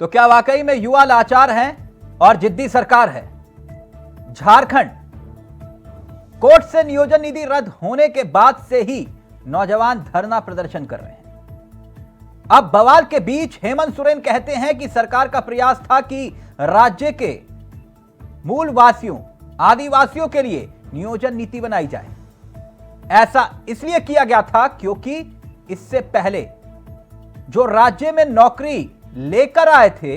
तो क्या वाकई में युवा लाचार हैं और जिद्दी सरकार है? झारखंड कोर्ट से नियोजन नीति रद्द होने के बाद से ही नौजवान धरना प्रदर्शन कर रहे हैं। अब बवाल के बीच हेमंत सोरेन कहते हैं कि सरकार का प्रयास था कि राज्य के मूल वासियों, आदिवासियों के लिए नियोजन नीति बनाई जाए। ऐसा इसलिए किया गया था क्योंकि इससे पहले जो राज्य में नौकरी लेकर आए थे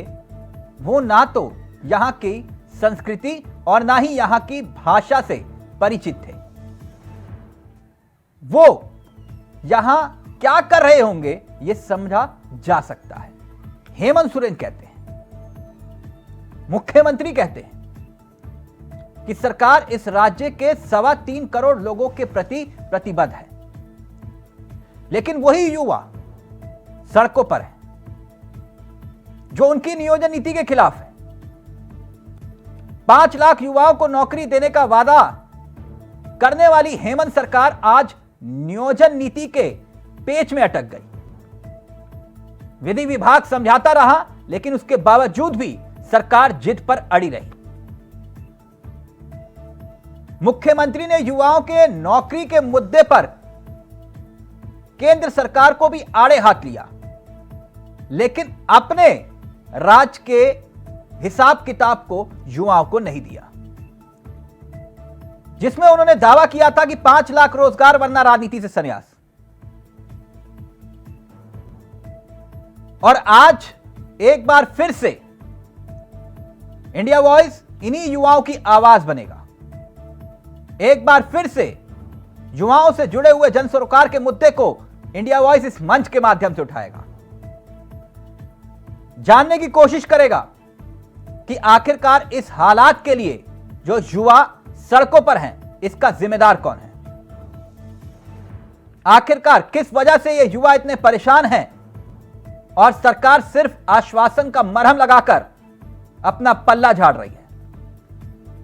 वो ना तो यहां की संस्कृति और ना ही यहां की भाषा से परिचित थे। वो यहां क्या कर रहे होंगे ये समझा जा सकता है। हेमंत सोरेन कहते हैं, मुख्यमंत्री कहते हैं कि सरकार इस राज्य के 3.25 करोड़ लोगों के प्रति प्रतिबद्ध है, लेकिन वही युवा सड़कों पर है जो उनकी नियोजन नीति के खिलाफ है। 5 लाख युवाओं को नौकरी देने का वादा करने वाली हेमंत सरकार आज नियोजन नीति के पेच में अटक गई। विधि विभाग समझाता रहा, लेकिन उसके बावजूद भी सरकार जिद पर अड़ी रही। मुख्यमंत्री ने युवाओं के नौकरी के मुद्दे पर केंद्र सरकार को भी आड़े हाथ लिया, लेकिन अपने राज्य के हिसाब किताब को युवाओं को नहीं दिया, जिसमें उन्होंने दावा किया था कि 5 लाख रोजगार वरना राजनीति से संन्यास। और आज एक बार फिर से इंडिया वॉइस इन्हीं युवाओं की आवाज बनेगा। एक बार फिर से युवाओं से जुड़े हुए जन सरोकार के मुद्दे को इंडिया वॉइस इस मंच के माध्यम से उठाएगा, जानने की कोशिश करेगा कि आखिरकार इस हालात के लिए जो युवा सड़कों पर हैं, इसका जिम्मेदार कौन है। आखिरकार किस वजह से ये युवा इतने परेशान हैं और सरकार सिर्फ आश्वासन का मरहम लगाकर अपना पल्ला झाड़ रही है।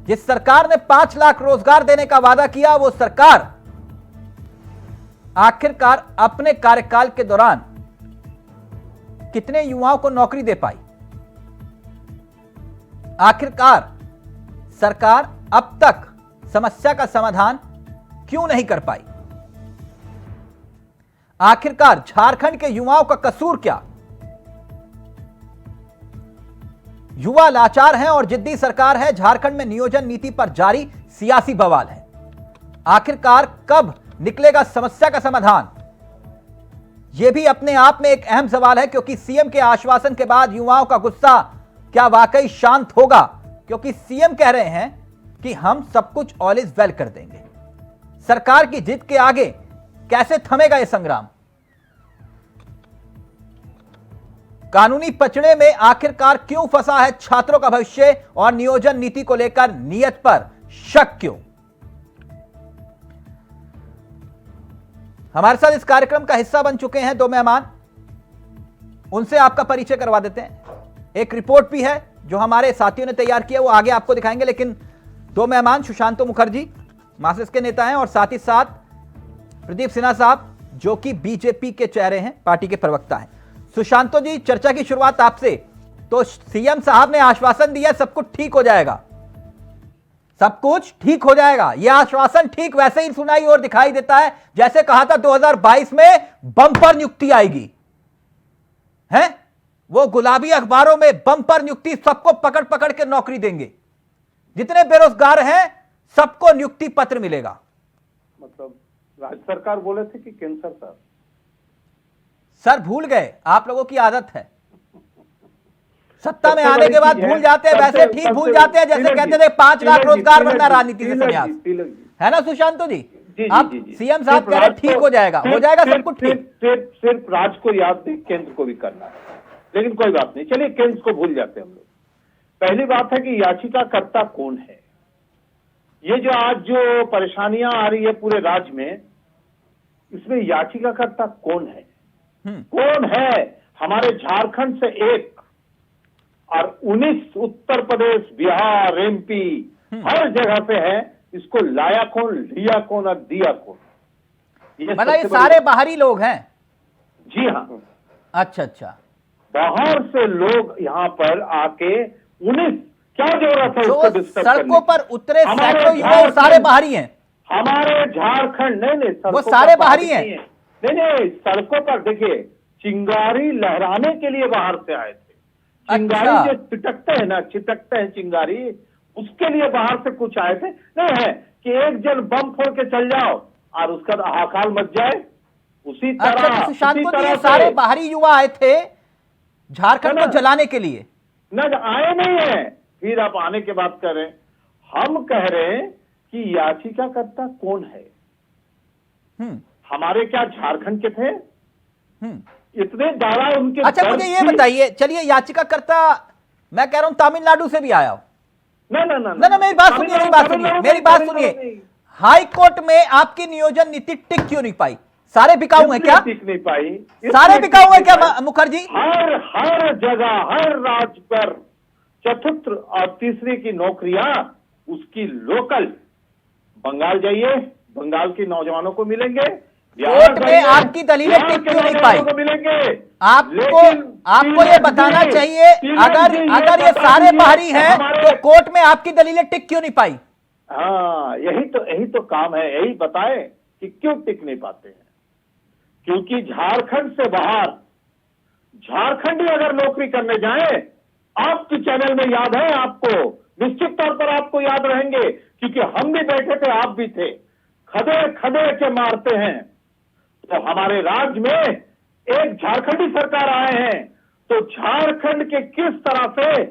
जिस सरकार ने 5 लाख रोजगार देने का वादा किया, वो सरकार आखिरकार अपने कार्यकाल के दौरान कितने युवाओं को नौकरी दे पाई। आखिरकार सरकार अब तक समस्या का समाधान क्यों नहीं कर पाई। आखिरकार झारखंड के युवाओं का कसूर क्या। युवा लाचार हैं और जिद्दी सरकार है। झारखंड में नियोजन नीति पर जारी सियासी बवाल है। आखिरकार कब निकलेगा समस्या का समाधान, यह भी अपने आप में एक अहम सवाल है, क्योंकि सीएम के आश्वासन के बाद युवाओं का गुस्सा क्या वाकई शांत होगा, क्योंकि सीएम कह रहे हैं कि हम सब कुछ ऑल इज वेल कर देंगे। सरकार की जिद के आगे कैसे थमेगा यह संग्राम। कानूनी पचड़े में आखिरकार क्यों फंसा है छात्रों का भविष्य और नियोजन नीति को लेकर नीयत पर शक क्यों। हमारे साथ इस कार्यक्रम का हिस्सा बन चुके हैं 2 मेहमान, उनसे आपका परिचय करवा देते हैं। एक रिपोर्ट भी है जो हमारे साथियों ने तैयार किया, वो आगे आपको दिखाएंगे, लेकिन 2 मेहमान सुशांतो मुखर्जी मार्क्सिस्ट के नेता हैं और साथ ही साथ प्रदीप सिन्हा साहब जो कि बीजेपी के चेहरे हैं, पार्टी के प्रवक्ता हैं। सुशांतो जी, चर्चा की शुरुआत आपसे। तो सीएम साहब ने आश्वासन दिया सब कुछ ठीक हो जाएगा, सब कुछ ठीक हो जाएगा। यह आश्वासन ठीक वैसे ही सुनाई और दिखाई देता है जैसे कहा था 2022 में बम्पर नियुक्ति आएगी, है वो गुलाबी अखबारों में बम्पर नियुक्ति, सबको पकड़ पकड़ के नौकरी देंगे, जितने बेरोजगार हैं सबको नियुक्ति पत्र मिलेगा। मतलब राज्य सरकार बोले थे कि केंद्र सरकार? सर भूल गए, आप लोगों की आदत है, सत्ता में आने के बाद भूल जाते हैं, वैसे ठीक भूल जाते हैं जैसे कहते थे 5 लाख रोजगार वरना राजनीति से संन्यास, है ना सुशांतो जी? आप सीएम साहब कह रहे ठीक हो जाएगा, हो जाएगा सब कुछ ठीक। सिर्फ राज्य को याद नहीं, केंद्र को भी करना है, लेकिन कोई बात नहीं, चलिए केंद्र को भूल जाते हैं हम लोग। पहली बात है कि याचिकाकर्ता कौन है। ये जो आज जो परेशानियां आ रही है पूरे राज्य में, इसमें याचिकाकर्ता कौन है? कौन है? हमारे झारखंड से 1 और 19 उत्तर प्रदेश, बिहार, एमपी, हर जगह से है। इसको लाया कौन, लिया कौन और दिया कौन? मतलब ये सारे बाहरी लोग हैं? जी हाँ। अच्छा अच्छा। बाहर से लोग यहाँ पर आके 19 क्या जरूरत है जो उसको डिस्टर्ब करने सड़कों की? पर उतरे हमारे सैकड़ों युवा वो सारे झारखंड- बाहरी हैं। हमारे झारखंड नहीं वो सड़कों सारे पर बाहरी हैं। नहीं है। नहीं सड़कों पर देखिए, चिंगारी लहराने के लिए बाहर से आए थे। चिंगारी अच्छा। जो छिटकते हैं चिंगारी, उसके लिए बाहर से कुछ आए थे। नहीं है कि एक जन बम फोड़ के चल जाओ और उसका हाहाकार मच जाए, उसी अच्छा, तरह तो सुशांत उसी को तरह ये से सारे बाहरी युवा आए थे झारखंड ना, को जलाने के लिए? न आए नहीं है, फिर आप आने की बात कर रहे हैं। हम कह रहे हैं कि याचिकाकर्ता कौन है? हमारे क्या झारखंड के थे? इतने दावा उनके अच्छा, मुझे ये बताइए, चलिए याचिकाकर्ता मैं कह रहा हूं तमिलनाडु से भी आया हो। ना मेरी बात सुनिए, मेरी बात सुनिए। हाई कोर्ट में आपकी नियोजन नीति टिक क्यों नहीं पाई? सारे बिकाऊ हैं क्या? टिक नहीं पाई। सारे बिकाऊ हैं क्या मुखर्जी? हर जगह, हर राज्य पर चतुर्थ और तीसरी की नौकरियां उसकी लोकल। बंगाल जाइए, बंगाल के नौजवानों को मिलेंगे। कोर्ट में आपकी दलीलें टिक क्यों नहीं पाई? मिलेंगे। आपको ये बताना चाहिए, अगर ये सारे बाहरी हैं तो कोर्ट में आपकी दलीलें टिक क्यों नहीं पाई? हाँ, यही तो काम है, यही बताएं कि क्यों टिक नहीं पाते हैं। क्योंकि झारखंड से बाहर झारखंडी अगर नौकरी करने जाए, आपके चैनल में याद है आपको, निश्चित तौर पर आपको याद रहेंगे, क्योंकि हम भी बैठे थे, आप भी थे। खदे खदे के मारते हैं। तो हमारे राज्य में एक झारखंडी सरकार आए हैं, तो झारखंड के किस तरह से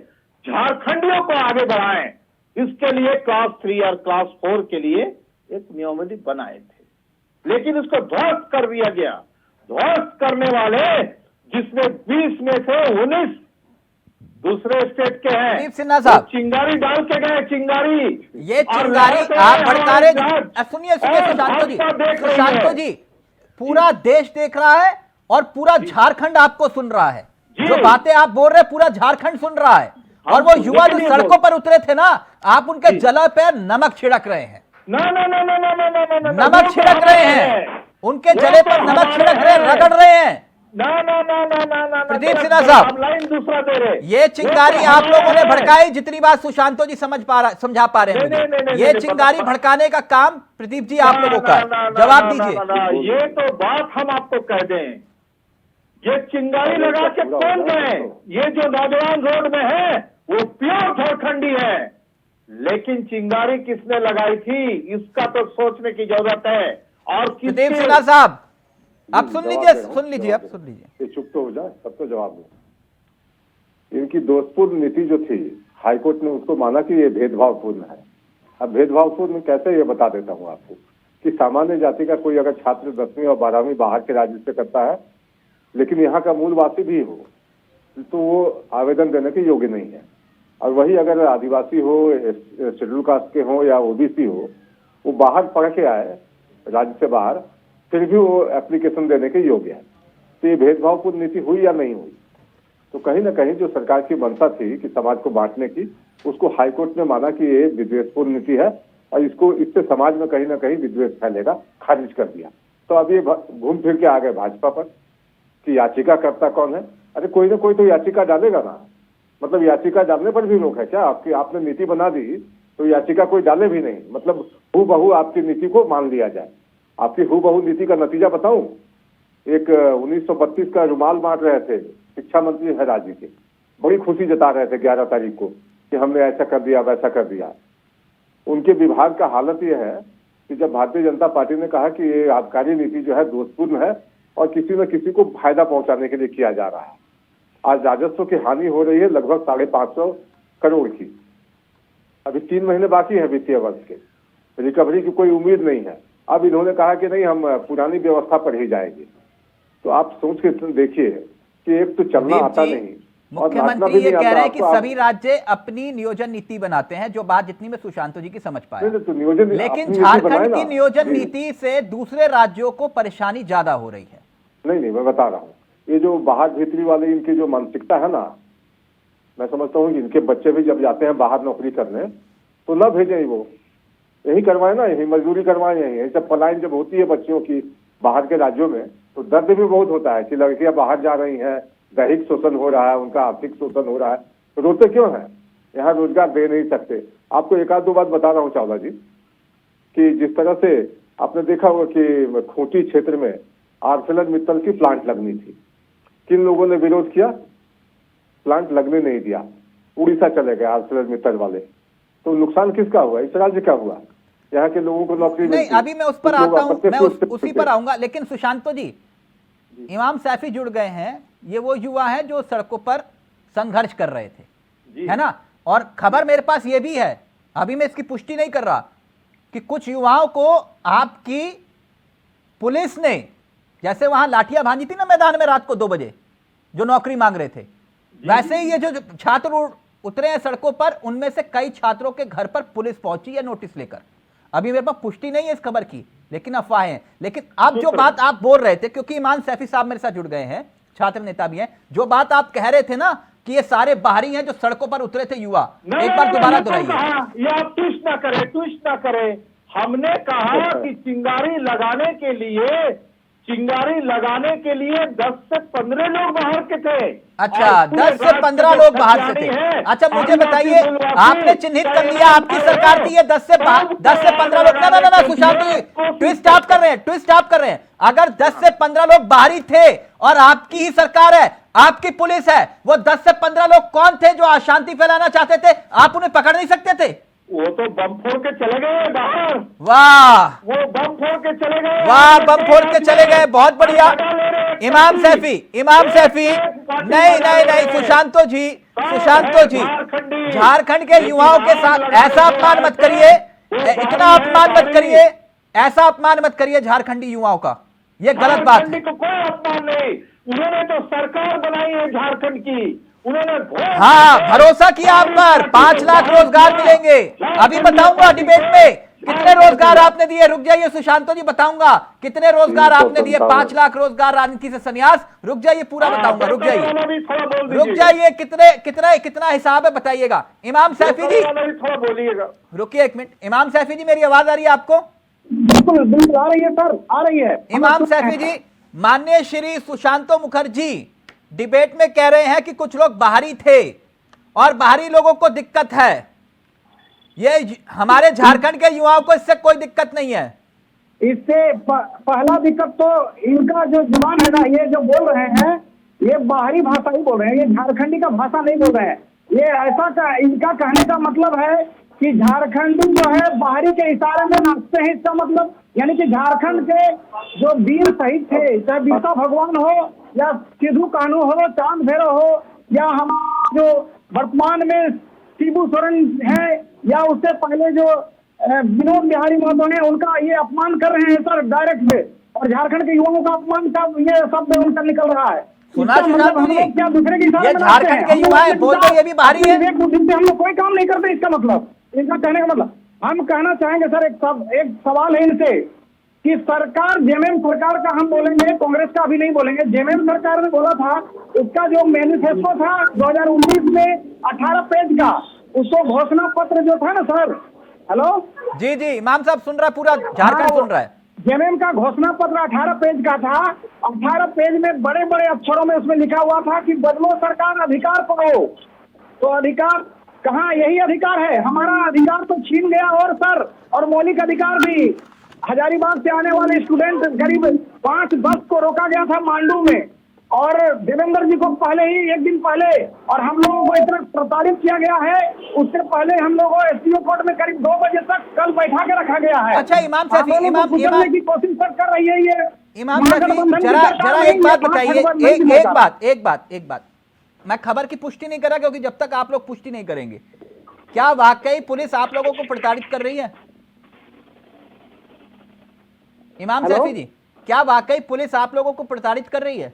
झारखंडियों को आगे बढ़ाएं, इसके लिए क्लास 3 और क्लास 4 के लिए एक नियमावली बनाए थे, लेकिन इसको ध्वस्त कर दिया गया। ध्वस्त करने वाले जिसमें 20 में से 19 दूसरे स्टेट के हैं। प्रदीप सिन्हा साहब, चिंगारी डाल के गए, चिंगारी। ये चिंगारी आप भड़का रहे। सुनिए सुशांतो जी, पूरा देश देख रहा है और पूरा झारखंड आपको सुन रहा है। जो बातें आप बोल रहे पूरा झारखंड सुन रहा है। और वो युवा जो सड़कों पर उतरे थे ना, आप उनके जला पे नमक छिड़क रहे हैं। नमक छिड़क रहे हैं, उनके जले पर नमक छिड़क रहे हैं, रगड़ रहे हैं। प्रदीप सिन्हा साहब, लाइन दूसरा दे रहे। ये चिंगारी आप लोगों ने भड़काई, जितनी बात सुशांतो जी समझा पा रहे हैं। ये चिंगारी भड़काने का काम प्रदीप जी आप लोगों का है। जवाब दीजिए। ये तो बात हम आपको कह दें, ये चिंगारी लगा के कौन गए? ये जो नौजवान रोड में है वो प्योर झारखंडी है, लेकिन चिंगारी किसने लगाई थी इसका तो सोचने की जरूरत है। और प्रदीप सिन्हा साहब, आप सुन लीजिए, आप सुन लीजिए। चुप तो हो जाए, सब तो जवाब दो। इनकी दोषपूर्ण नीति जो थी, हाईकोर्ट ने उसको माना कि ये भेदभावपूर्ण है। अब भेदभावपूर्ण कैसे, ये बता देता हूँ आपको कि सामान्य जाति का कोई अगर छात्र 10वीं और 12वीं बाहर के राज्य से करता है, लेकिन यहाँ का मूलवासी भी हो, तो वो आवेदन देने के योग्य नहीं है। और वही अगर आदिवासी हो, शेड्यूल कास्ट के हो या ओबीसी हो, वो बाहर पढ़ के आए राज्य से बाहर, फिर भी वो एप्लीकेशन देने के योग्य है। तो ये भेदभावपूर्ण नीति हुई या नहीं हुई? तो कहीं ना कहीं जो सरकार की मंशा थी कि समाज को बांटने की, उसको हाईकोर्ट ने माना कि ये विद्वेषपूर्ण नीति है और इससे समाज में कहीं ना कहीं विद्वेष फैलेगा, खारिज कर दिया। तो अब ये घूम फिर के आ गए भाजपा पर कि याचिकाकर्ता कौन है। अरे कोई ना कोई तो याचिका डालेगा ना, मतलब याचिका डालने पर भी रोक है क्या? आपने नीति बना दी तो याचिका कोई डाले भी नहीं, मतलब हूबहू आपकी नीति को मान लिया जाए। आपकी हूबहू नीति का नतीजा बताऊं, एक 1932 का रुमाल बांट रहे थे शिक्षा मंत्री है राज्य के, बड़ी खुशी जता रहे थे 11 तारीख को कि हमने ऐसा कर दिया वैसा कर दिया। उनके विभाग का हालत यह है कि जब भारतीय जनता पार्टी ने कहा कि ये आबकारी नीति जो है दोषपूर्ण है और किसी न किसी को फायदा पहुंचाने के लिए किया जा रहा है, आज राजस्व की हानि हो रही है लगभग 550 करोड़ की। अभी 3 महीने बाकी है वित्तीय वर्ष के, रिकवरी की कोई उम्मीद नहीं है। अब इन्होंने कहा कि नहीं, हम पुरानी व्यवस्था पर ही जाएंगे। तो आप सोच के देखिए कि एक तो चलना आता नहीं, मुख्यमंत्री ये कह रहे हैं कि सभी राज्य अपनी नियोजन नीति बनाते हैं, जो बात जितनी में सुशांतो जी की समझ पाया। तो नियोजन, लेकिन झारखंड की नियोजन नीति से दूसरे राज्यों को परेशानी ज्यादा हो रही है। नहीं, मैं बता रहा हूँ, ये जो बाहर भीतरी वाले इनकी जो मानसिकता है ना, मैं समझता हूँ इनके बच्चे भी जब जाते हैं बाहर नौकरी करने तो न भेजें, वो यही करवाए ना, यही मजदूरी करवाए, यही जब पलायन जब होती है बच्चियों की बाहर के राज्यों में, तो दर्द भी बहुत होता है कि लड़कियां बाहर जा रही हैं दैहिक शोषण हो रहा है, उनका आर्थिक शोषण हो रहा है, तो रोते क्यों हैं? यहाँ रोजगार दे नहीं सकते। आपको एक आध दो बात बता रहा हूँ चावला जी, कि जिस तरह से आपने देखा होगा कि खूंटी क्षेत्र में आर्सेलरमित्तल की प्लांट लगनी थी, किन लोगों ने विरोध किया? प्लांट लगने नहीं दिया, उड़ीसा चले गए आर्सेलरमित्तल वाले। तो नुकसान किसका हुआ? इस राज्य का हुआ। यहाँ के लोगों को नौकरी नहीं, अभी मैं उस पर आता हूं, मैं उसी पर आऊंगा। लेकिन सुशांतो जी, इमाम सैफी जुड़ गए हैं, ये वो युवा हैं जो सड़कों पर संघर्ष कर रहे थे, है ना? और खबर मेरे पास ये भी है, अभी मैं इसकी पुष्टि नहीं कर रहा, कि कुछ युवाओं को आपकी पुलिस ने, जैसे वहां लाठियां भांजी थी ना मैदान में रात को 2 बजे, जो नौकरी मांग रहे थे, वैसे ही ये जो छात्र उतरे हैं सड़कों पर, उनमें से कई छात्रों के घर पर पुलिस पहुंची है नोटिस लेकर। अभी मेरे पास पुष्टि नहीं है इस खबर की, लेकिन अफवाहें हैं। लेकिन अब जो बात आप बोल रहे थे, क्योंकि इमाम सैफी साहब मेरे साथ जुड़ गए हैं, छात्र नेता भी हैं, जो बात आप कह रहे थे ना कि ये सारे बाहरी हैं जो सड़कों पर उतरे थे युवा, एक बार दोबारा दोहराइए। ये आप ट्विस्ट ना करें। हमने कहा कि चिंगारी लगाने के लिए 10 से 15 लोग बाहर के थे। अच्छा, 10 से 15 लोग बाहर से थे। अच्छा, मुझे बताइए, आपने चिन्हित कर लिया, आपकी सरकार थी ये 10 से 15 लोग? ना सुशांत जी, ट्विस्ट आप कर रहे हैं। अगर 10 से 15 लोग बाहरी थे और आपकी ही सरकार है, आपकी पुलिस है, वो 10 से 15 लोग कौन थे जो अशांति फैलाना चाहते थे? आप उन्हें पकड़ नहीं सकते थे? वो तो बम फोड़ के चले गए बाहर। वाह, वो बम फोड़ के चले गए। वाह, बम फोड़ के चले गए, बहुत बढ़िया। इमाम सैफी, नहीं, सुशांतो जी, झारखंड के युवाओं के साथ ऐसा अपमान मत करिए, इतना अपमान मत करिए, ऐसा अपमान मत करिए झारखंडी युवाओं का, ये गलत बात है। कोई अपमान नहीं, उन्होंने तो सरकार बनाई है झारखंड की, उन्होंने हाँ, भरोसा किया आप पर, 5 लाख रोजगार मिलेंगे। अभी बताऊंगा डिबेट में कितने रोजगार आपने दिए। रुक जाइए सुशांतो जी, बताऊंगा कितने रोजगार आपने दिए। 5 लाख रोजगार, राजनीति से संन्यास। रुक जाइए, पूरा बताऊंगा, रुक जाइए, कितना हिसाब है बताइएगा। इमाम सैफी जी थोड़ा बोलिएगा, रुकिए 1 मिनट। इमाम सैफी जी, मेरी आवाज आ रही है आपको? बिल्कुल आ रही है सर, आ रही है। इमाम सैफी जी, माननीय श्री सुशांतो मुखर्जी डिबेट में कह रहे हैं कि कुछ लोग बाहरी थे और बाहरी लोगों को दिक्कत है। ये हमारे झारखंड के युवाओं को इससे कोई दिक्कत नहीं है। इससे पहला दिक्कत तो इनका जो जुबान है ना, ये जो बोल रहे हैं, ये बाहरी भाषा ही बोल रहे हैं, ये झारखंडी का भाषा नहीं बोल रहे हैं। ये ऐसा इनका कहने का मतलब है कि झारखंडी जो है बाहरी के इशारे में नाचते हैं, इसका मतलब यानी कि झारखंड के जो वीर शहीद थे, चाहे बिरसा भगवान हो या सिद्धू कान्हू हो, चांद भैरव हो, या हम जो वर्तमान में शिबू सोरेन है, या उससे पहले जो विनोद बिहारी महतो हैं, उनका ये अपमान कर रहे हैं सर डायरेक्ट में, और झारखंड के युवाओं का अपमान का ये शब्द उनका निकल रहा है। सुना क्या दूसरे की ये झारखंड के युवा है, बोल रहे ये भी बाहरी है। हम लोग कोई काम नहीं करते, इसका मतलब, इनका कहने का मतलब। हम कहना चाहेंगे सर, एक सवाल है इनसे कि सरकार, जेएमएम सरकार का हम बोलेंगे, कांग्रेस का अभी नहीं बोलेंगे। जेएमएम सरकार ने बोला था, उसका जो मैनिफेस्टो था 2019 में 18 पेज का, उसको घोषणा पत्र जो था ना सर, हेलो जी, इमाम साहब सुन रहा है, पूरा झारखंड सुन रहा है। जेएमएम का घोषणा पत्र 18 पेज का था। 18 पेज में बड़े बड़े अक्षरों में उसमें लिखा हुआ था कि बदलो सरकार, अधिकार पाओ। तो अधिकार कहाँ? यही अधिकार है, हमारा अधिकार तो छीन गया। और सर, और मौलिक अधिकार भी, हजारीबाग से आने वाले स्टूडेंट करीब 5 बस को रोका गया था मांडू में, और देवेंद्र जी को पहले ही, 1 दिन पहले, और हम लोगों को इतना प्रताड़ित किया गया है। उससे पहले हम लोगों को एसडीओ कोर्ट में करीब 2 बजे तक कल बैठा के रखा गया है। अच्छा, इमाम सैफी, की कोशिश कर रही है ये इमाम सैफी, जरा एक बात बताइए, एक बात, मैं खबर की पुष्टि नहीं कर रहा, क्योंकि जब तक आप लोग पुष्टि नहीं करेंगे, क्या वाकई पुलिस आप लोगों को प्रताड़ित कर रही है? इमाम सैफी जी, क्या वाकई पुलिस आप लोगों को प्रताड़ित कर रही है?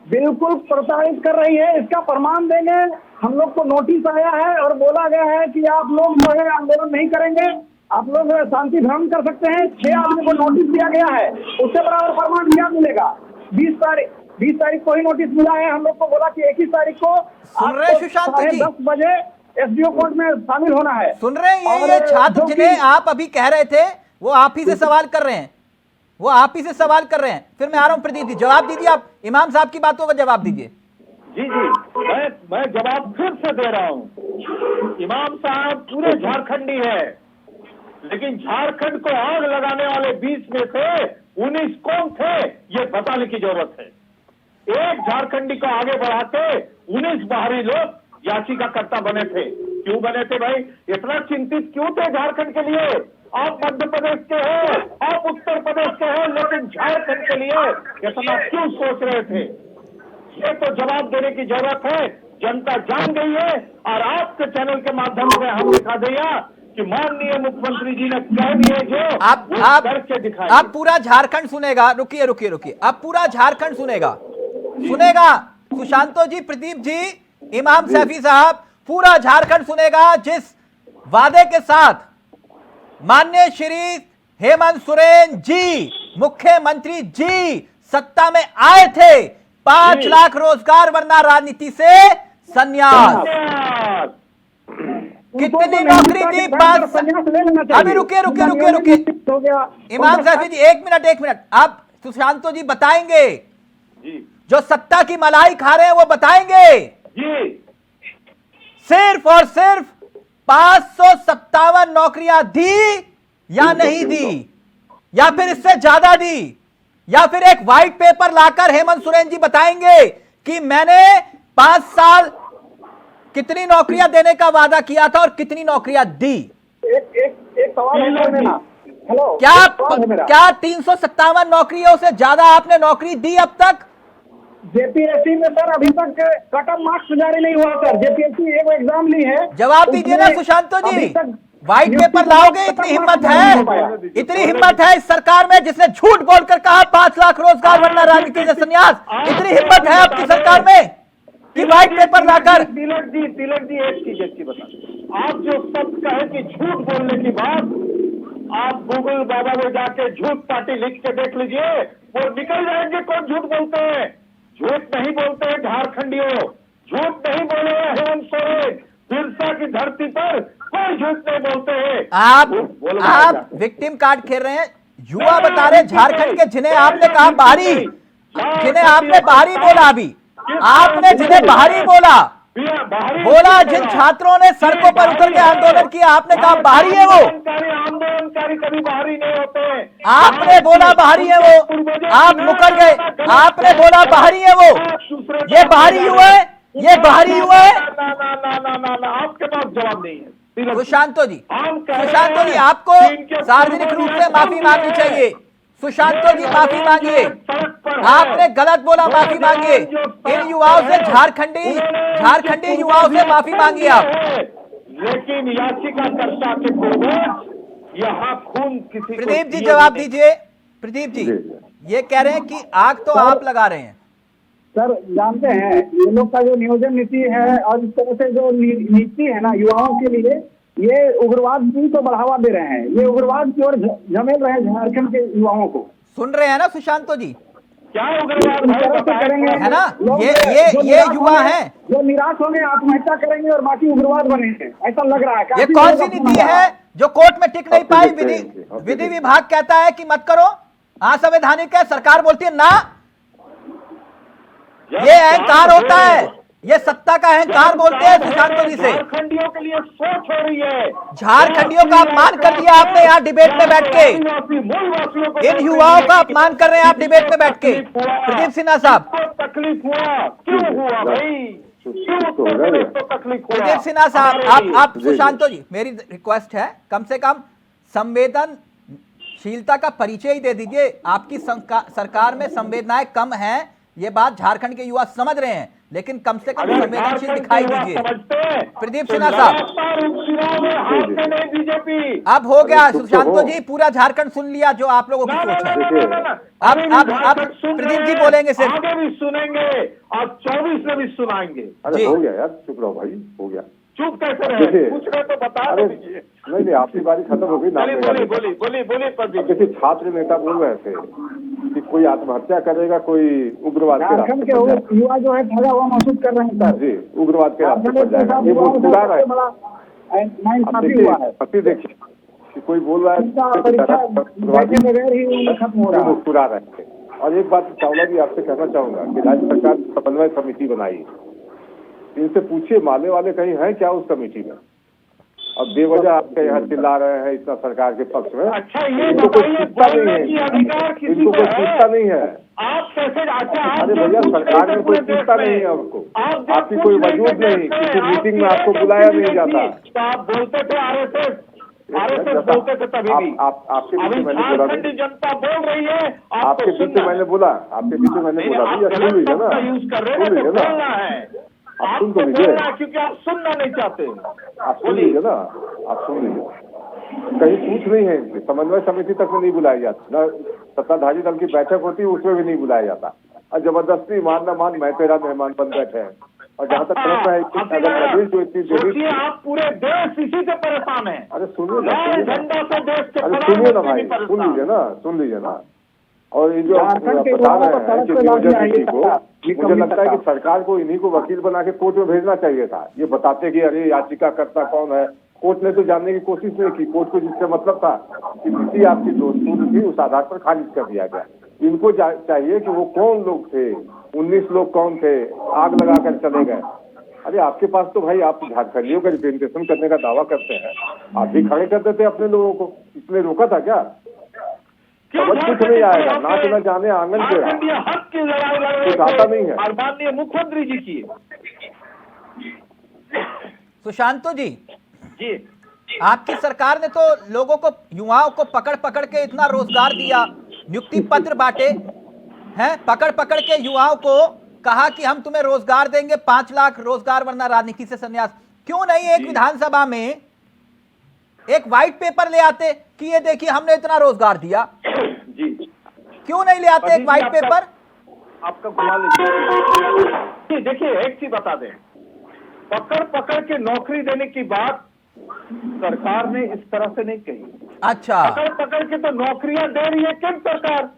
बिल्कुल प्रताड़ित कर रही है, इसका प्रमाण देंगे। हम लोग को नोटिस आया है और बोला गया है कि आप लोग जो है आंदोलन नहीं करेंगे, आप लोग शांति भंग कर सकते हैं। 6 आदमी को नोटिस दिया गया है, उससे बराबर प्रमाण क्या मिलेगा? 20 तारीख को ही नोटिस मिला है। हम लोग को बोला कि 21 तारीख को सुन रहे सुशांत जी, 10 बजे एसडीओ कोर्ट में शामिल होना है। सुन रहे हैं, ये छात्र जिन्हें आप अभी कह रहे थे, वो आप ही से सवाल कर रहे हैं, फिर मैं आ रहा हूं प्रदीप जी, जवाब दीजिए, आप इमाम साहब की बातों का जवाब दीजिए। जी मैं जवाब फिर से दे रहा हूं। इमाम साहब पूरे झारखंडी है, लेकिन झारखंड को आग लगाने वाले 20 में से 19 कौन थे ये बताने की जरूरत है। एक झारखंडी को आगे बढ़ा के 19 बाहरी लोग याचिकाकर्ता बने थे। क्यों बने थे भाई? इतना चिंतित क्यों थे झारखंड के लिए? आप मध्य प्रदेश के हो, आप उत्तर प्रदेश के हो, लेकिन झारखंड के लिए इतना क्यों सोच रहे थे? ये तो जवाब देने की जरूरत है। जनता जान गई है और आपके चैनल के माध्यम से हम दिखा दिया कि माननीय मुख्यमंत्री जी ने कह दिए जो आप करके दिखाए। आप पूरा झारखंड सुनेगा। रुकिए, आप पूरा झारखंड सुनेगा सुशांतो जी, प्रदीप जी, इमाम सैफी साहब, पूरा झारखंड सुनेगा जिस वादे के साथ माननीय श्री हेमंत सोरेन जी, मुख्यमंत्री जी सत्ता में आए थे। 5 लाख रोजगार वरना राजनीति से संन्यास। कितनी नौकरी दी? 5। अभी रुकिए। इमाम सैफी जी, एक मिनट। आप सुशांतो जी बताएंगे जी, जो सत्ता की मलाई खा रहे हैं वो बताएंगे जी। सिर्फ और सिर्फ 557 नौकरियां दी या नहीं दी, या फिर इससे ज्यादा दी, या फिर एक व्हाइट पेपर लाकर हेमंत सोरेन जी बताएंगे कि मैंने 5 साल कितनी नौकरियां देने का वादा किया था और कितनी नौकरियां दी। एक सवाल है मेरा। हेलो, क्या 357 नौकरियों से ज्यादा आपने नौकरी दी अब तक? जेपीएससी में सर अभी तक कट ऑफ मार्क्स जारी नहीं हुआ सर। जेपीएससी एक एग्जाम ली है। जवाब दीजिए ना सुशांतो जी, व्हाइट पेपर लाओगे? इतनी हिम्मत है इस सरकार में, जिसने झूठ बोलकर कहा 5 लाख रोजगार वरना राजनीति से संन्यास। इतनी हिम्मत है आपकी सरकार में कि व्हाइट पेपर लाकर। तिलक जी एक चीज बता, आप जो सच कहे कि झूठ बोलने की बात, आप गूगल बाबा में जाके झूठ पार्टी लिख के देख लीजिए, वो निकल जाएंगे कौन झूठ बोलते हैं। झूठ नहीं बोलते हैं झारखंडियों, झूठ नहीं बोले हेमंत सोरेन। बिरसा की धरती पर कोई झूठ नहीं बोलते हैं। आप विक्टिम कार्ड खेल रहे हैं। युवा बता रहे झारखंड के, जिन्हें आपने कहा बाहरी, जिन्हें आपने बाहरी बोला, अभी आपने जिन्हें बाहरी बोला, जिन छात्रों ने सड़कों पर उतर के आंदोलन किया, आपने कहा बाहरी है वो। आंदोलनकारी कभी बाहरी नहीं होते। आपने बोला बाहरी है वो, आप मुकर गए। आपने बोला बाहरी है वो, ये बाहरी हुआ है, ये बाहरी हुआ है। ना आपके पास जवाब नहीं है। सुशांतो जी, आपको सार्वजनिक रूप से माफी मांगनी चाहिए। सुशांतो जी माफी मांगिए, आपने गलत बोला, माफी मांगिए। इन युवाओं से, झारखंडी युवाओं से माफी मांगिए आप। लेकिन याचिकाकर्ता के पूर्वज यहाँ खून किसी। प्रदीप जी जवाब दीजिए। प्रदीप जी ये कह रहे हैं कि आग तो आप लगा रहे हैं। सर जानते हैं ये लोग का जो नियोजन नीति है और इस तरह से जो नीति है ना युवाओं के लिए, ये उग्रवाद को बढ़ावा दे रहे हैं। ये उग्रवाद की ओर झमेल रहे हैं झारखंड के युवाओं को। सुन रहे हैं ना सुशांतो जी? क्या उग्रवाद करेंगे है ना? ये युवा हैं जो निराश होंगे, आत्महत्या करेंगे और बाकी उग्रवाद बनेंगे, ऐसा लग रहा है। ये कौन सी नीति है जो कोर्ट में टिक नहीं पाई? विधि विभाग कहता है कि मत करो, असंवैधानिक है, सरकार बोलती है ना। ये अहंकार होता है, ये सत्ता का अहंकार बोलते हैं सुशांतो जी से। झारखंडियों के लिए सोच हो रही है। झारखंडियों का अपमान कर दिया आपने यहाँ डिबेट में बैठ के। इन युवाओं का अपमान कर रहे हैं आप डिबेट में बैठ के। प्रदीप सिन्हा साहब, तकलीफ हुआ क्यों हुआ भाई? प्रदीप सिन्हा साहब, आप सुशांतो जी, मेरी रिक्वेस्ट है कम से कम संवेदनशीलता का परिचय ही दे दीजिए। आपकी सरकार में संवेदनाएं कम हैं, ये बात झारखंड के युवा समझ रहे हैं, लेकिन कम से कम संवेदनशील दिखाई दीजिए। प्रदीप सिन्हा साहब, अब हो गया सुशांतो जी, पूरा झारखंड सुन लिया जो आप लोगों की सोच है। अब प्रदीप जी बोलेंगे, सिर्फ आगे भी सुनेंगे और 24 में भी सुनाएंगे। अरे हो गया यार, चुप रहो भाई, हो गया। चुप कैसे रहे? कुछ रहे तो बता दीजिए। नहीं आपकी बारी खत्म हो गई। बोली। किसी छात्र नेता बोल रहे थे कि कोई आत्महत्या करेगा, कोई उग्रवाद के झारखंड के युवा जो है ठगा हुआ महसूस कर रहे हैं सर। जी, उग्रवाद के रास्ते पर जाएगा, ये मुस्कुरा रहा है। देखिए कि कोई बोल रहा है मुस्कुरा रहे थे। और एक बात चावला जी आपसे कहना चाहूंगा कि राज्य सरकार समन्वय समिति बनाई, इनसे पूछिए माले वाले कहीं हैं क्या उस कमेटी में। अब बेवजह आपके यहाँ चिल्ला रहे हैं इतना सरकार के पक्ष में। अच्छा ये इनको कोई बताइए, पूछता नहीं बोलने की अधिकार है, किसी इनको को कोई है? पूछता नहीं है। आप कैसे? अच्छा आप अरे जो भैया पूछ रहे सरकार थे में कोई पूरे देश पूछता में, नहीं है उसको, आप जो आपकी पूछ कोई रहे थे वजूद नहीं, देश में, किसी मीटिंग में आपकी आपको एक बुलाया एक्टिविटी नहीं जाता। थी, तो आप बोलते थे आरएसएस बोलते थे तभी भी। आपके बीच अभी में मैंने बोला झारखंडी नहीं, जनता बोल रही है, आपके बीच में मैंने बोला, आपके बीच में मैंने बोला भैया सुन लीजिए ना, यूज कर रहे सुन हैं, लीजिए तो ना, बोलना है, आप सुन आपको तो लीजिए, बोलना है क्योंकि आप सुनना नहीं चाहते। आप सुन लीजिए ना, आप सुन लीजिए। कहीं पूछ नहीं है इनसे, समन्वय समिति तक में नहीं बुलाई जाती, न सत्ताधारी दल की बैठक होती है उसमें भी नहीं बुलाया जाता, और जबरदस्ती मान न मान मैं तेरा मेहमान बन बैठे हैं। और जहाँ तक प्रश्न है कि अगर नवीन जो इतनी सोचिए, आप पूरे देश इसी से परेशान है। अरे सुनिए ना, लाल झंडा से देश के अरे सुनिए ना भाई, प्रधानमंत्री सुन लीजिए ना, सुन लीजिए ना। और ये जो झारखंड के बता युवाओं को रहे हैं सड़क कि पे ला नियोजन दिया है ये नीति को, सरकार, ये मुझे कमी लगता है कि सरकार। सरकार को इन्हीं को वकील बना के कोर्ट में भेजना चाहिए था। ये बताते कि अरे याचिकाकर्ता कौन है, कोर्ट ने तो जानने की कोशिश नहीं की। कोर्ट को जिससे मतलब था कि नीति आपकी दोस्तूर थी, उस आधार पर खारिज कर दिया गया। इनको चाहिए कि वो कौन लोग थे, 19 लोग कौन थे, आग लगाकर चले गए। अरे आपके पास तो भाई आप झारखंडियों का रिप्रेजेंटेशन करने का दावा करते हैं, आप भी खड़े कर देते अपने लोगों को, इसने रोका था क्या? समझ कुछ नहीं आएगा, नाच न जाने आंगन के हक की लड़ाई लड़ रहे कुछ आता नहीं है। और माननीय मुख्यमंत्री जी की। सुशांतो जी, जी आपकी सरकार ने तो लोगों को, युवाओं को पकड़ पकड़ के इतना रोजगार दिया, नियुक्ति पत्र बांटे हैं, पकड़ पकड़ के युवाओं को कहा कि हम तुम्हें रोजगार देंगे, 5 लाख रोजगार वरना राजनीति से संन्यास। क्यों नहीं एक विधानसभा में एक व्हाइट पेपर ले आते कि ये देखिए हमने इतना रोजगार दिया? जी क्यों नहीं ले आते एक व्हाइट पेपर? आपका बुला लीजिए। देखिए एक चीज बता दें, पकड़ पकड़ के नौकरी देने की बात सरकार ने इस तरह से नहीं कही। अच्छा, पकड़ पकड़ के तो नौकरियां दे रही है केंद्र सरकार,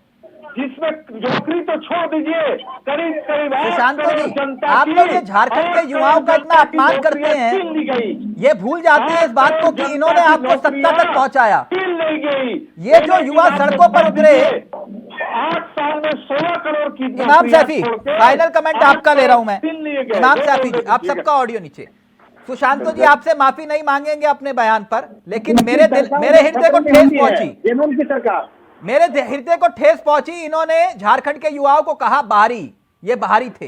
जिसमें नौकरी तो छोड़ दीजिए, करीब करीब 8 सुशांतो करोड़ जी, जनता आप की, लोग ये झारखंड के 8 युवाओं का करोड़ इतना जनता की अपमान करते नौकरियां हैं, छीन ली गई। ये भूल जाते हैं इस बात को कि इन्होंने आपको सत्ता तक पहुंचाया। छीन ली गई। ये जो युवा सड़कों पर उतरे, 8 साल में 16 करोड़ की इमाम सैफी, फाइनल कमेंट आपका ले रहा हूं मैं। इमाम सैफी जी, आप सबका ऑडियो नीचे। सुशांतो जी आपसे माफी नहीं मांगेंगे अपने बयान पर, लेकिन मेरे हृदय को ठेस पहुंची, की सरकार, मेरे हृदय को ठेस पहुंची। इन्होंने झारखंड के युवाओं को कहा बाहरी, ये बाहरी थे।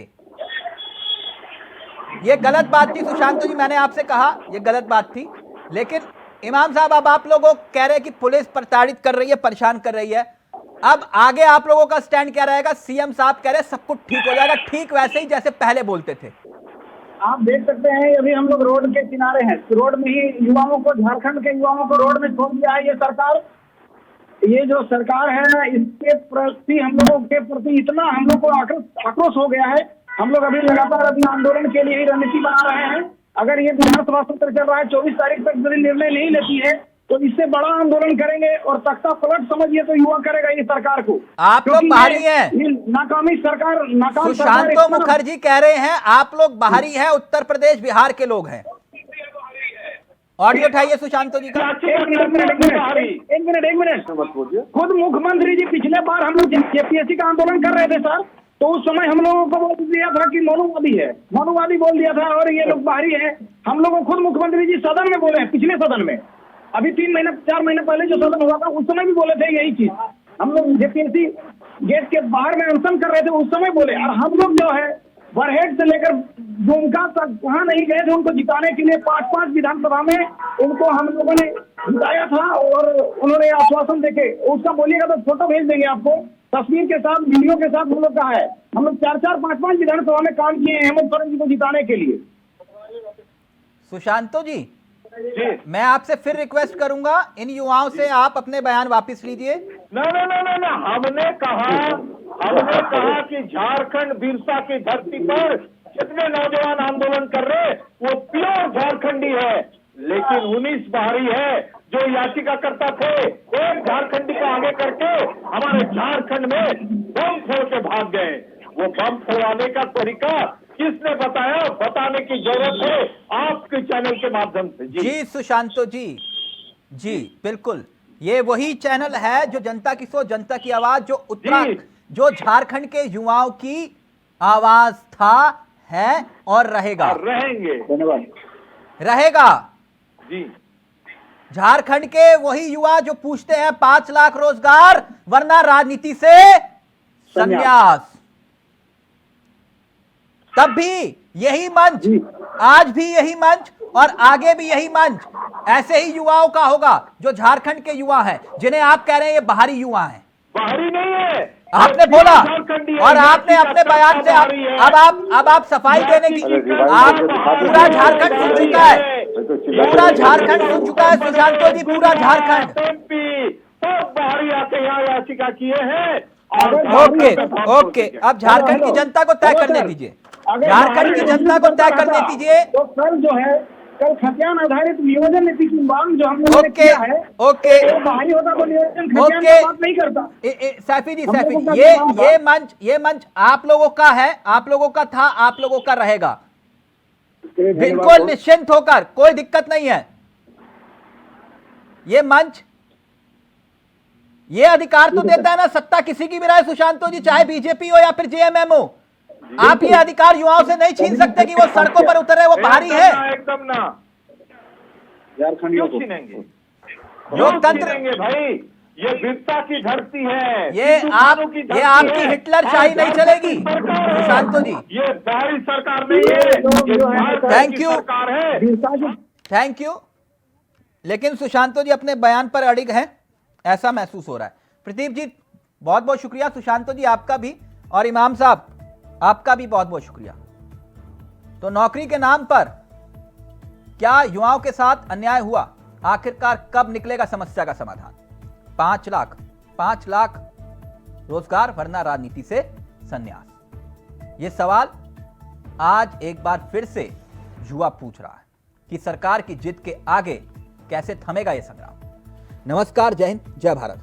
ये गलत बात थी सुशांतो जी, मैंने आपसे कहा ये गलत बात थी। लेकिन इमाम साहब, अब आप लोगों कह रहे हैं कि पुलिस प्रताड़ित कर रही है, परेशान कर रही है। अब आगे आप लोगों का स्टैंड क्या रहेगा? सीएम साहब कह रहे हैं सब कुछ ठीक हो जाएगा, ठीक वैसे ही जैसे पहले बोलते थे। आप देख सकते हैं अभी हम लोग रोड के किनारे हैं, रोड में ही युवाओं को, झारखंड के युवाओं को रोड में छोड़ दिया है ये सरकार। ये जो सरकार है इसके प्रति हम लोगों के प्रति इतना हम लोग को आक्रोश हो गया है। हम लोग अभी लगातार अपने आंदोलन के लिए ही रणनीति बना रहे हैं। अगर ये विधानसभा सत्र चल रहा है, 24 तारीख तक यदि निर्णय नहीं लेती है तो इससे बड़ा आंदोलन करेंगे, और तख्ता पलट समझिए तो युवा करेगा ये सरकार को। आप लोग बाहरी हैं, ये नाकामी सरकार, नाकाम सुशांतो मुखर्जी कह रहे हैं आप लोग बाहरी हैं, उत्तर प्रदेश बिहार के लोग हैं। ऑडियो उठाइए सुशांतो जी का। एक मिनट, मत बोलिए। खुद मुख्यमंत्री जी पिछले बार हम लोग जेपीएससी का आंदोलन कर रहे थे सर, तो उस समय हम लोगों को बोल दिया था कि मनुवादी है, मनुवादी बोल दिया था और ये लोग बाहरी है। हम लोगों को खुद मुख्यमंत्री जी सदन में बोले हैं, पिछले सदन में, अभी 4 महीने पहले जो सदन हुआ था उस समय भी बोले थे यही चीज। हम लोग जेपीएससी गेट के बाहर में अनशन कर रहे थे, उस समय बोले। और हम लोग जो है बरहेट से लेकर दुमका तक वहां नहीं गए थे उनको जिताने के लिए। 5 विधानसभा में उनको हम लोगों ने जिताया था और उन्होंने आश्वासन देके, उसका बोलिएगा तो फोटो भेज देंगे आपको, तस्वीर के साथ, वीडियो के साथ। हम लोग कहा है हम लोग 4-5 विधानसभा में काम किए हैं हेमंत सोरेन जी को जिताने के लिए। सुशांतो जी, मैं आपसे फिर रिक्वेस्ट करूंगा, इन युवाओं से आप अपने बयान वापस लीजिए। ना, हमने कहा कि झारखंड बिरसा की धरती पर जितने नौजवान आंदोलन कर रहे वो प्योर झारखंडी है, लेकिन 19 बाहरी है जो याचिकाकर्ता थे। एक झारखंडी को आगे करके हमारे झारखंड में बम फोड़ के भाग गए। वो बम फोड़ाने का तरीका किसने बताया? बताने की जरूरत है आपके चैनल के माध्यम से। जी सुशांतो जी, जी बिल्कुल, ये वही चैनल है जो जनता की सोच, जनता की आवाज, जो उत्तराखंड, जो झारखंड के युवाओं की आवाज था, है और रहेगा। और रहेंगे। धन्यवाद। रहेगा। जी, झारखंड के वही युवा जो पूछते हैं 5 लाख रोजगार वरना राजनीति से संन्यास। तब भी यही मंच, आज भी यही मंच और आगे भी यही मंच ऐसे ही युवाओं का होगा जो झारखंड के युवा हैं, जिन्हें आप कह रहे हैं ये बाहरी युवा हैं। बाहरी नहीं है, आपने बोला और आपने अपने बयान से अब आप सफाई देने की, आप पूरा झारखंड सुन चुका है, पूरा झारखंड सुन चुका है सुशांतो जी, पूरा झारखंड। सब बाहरी आके यहाँ याचिका किए हैं। ओके, अब झारखंड की जनता को तय करने दीजिए, झारखंड की जनता को तय करने दीजिए। तो कल जो है, कल खतियान आधारित नियोजन नीति की मांग जो हम लोगों ने किया है, ओके, तो बाहरी होता तो नियोजन खतियान की बात नहीं करता। सैफी जी, ये मंच आप लोगों का है, आप लोगों का था, आप लोगों का रहेगा। बिल्कुल निश्चिंत होकर, कोई दिक्कत नहीं है। ये मंच ये अधिकार तो देता है ना, सत्ता किसी की भी रहे सुशांतो जी, चाहे बीजेपी हो या फिर जेएमएम हो। आप ये अधिकार युवाओं से नहीं छीन सकते कि वो सड़कों पर उतर रहे, वो बाहरी है। एकदम ना, झारखंडियों को लोकतंत्र भाई, ये वीरता की धरती है। ये आपकी हिटलर शाही नहीं चलेगी सुशांतो जी। ये बाहरी सरकार नहीं है, थैंक यू, सरकार है। Thank you. लेकिन सुशांतो जी अपने बयान पर अड़िग हैं, ऐसा महसूस हो रहा है। प्रदीप जी बहुत बहुत शुक्रिया, सुशांतो जी आपका भी, और इमाम साहब आपका भी बहुत बहुत शुक्रिया। तो नौकरी के नाम पर क्या युवाओं के साथ अन्याय हुआ, आखिरकार कब निकलेगा समस्या का समाधान? 5 लाख रोजगार वरना राजनीति से संन्यास, यह सवाल आज एक बार फिर से युवा पूछ रहा है कि सरकार की जिद के आगे कैसे थमेगा यह संग्राम। नमस्कार, जय हिंद, जय भारत।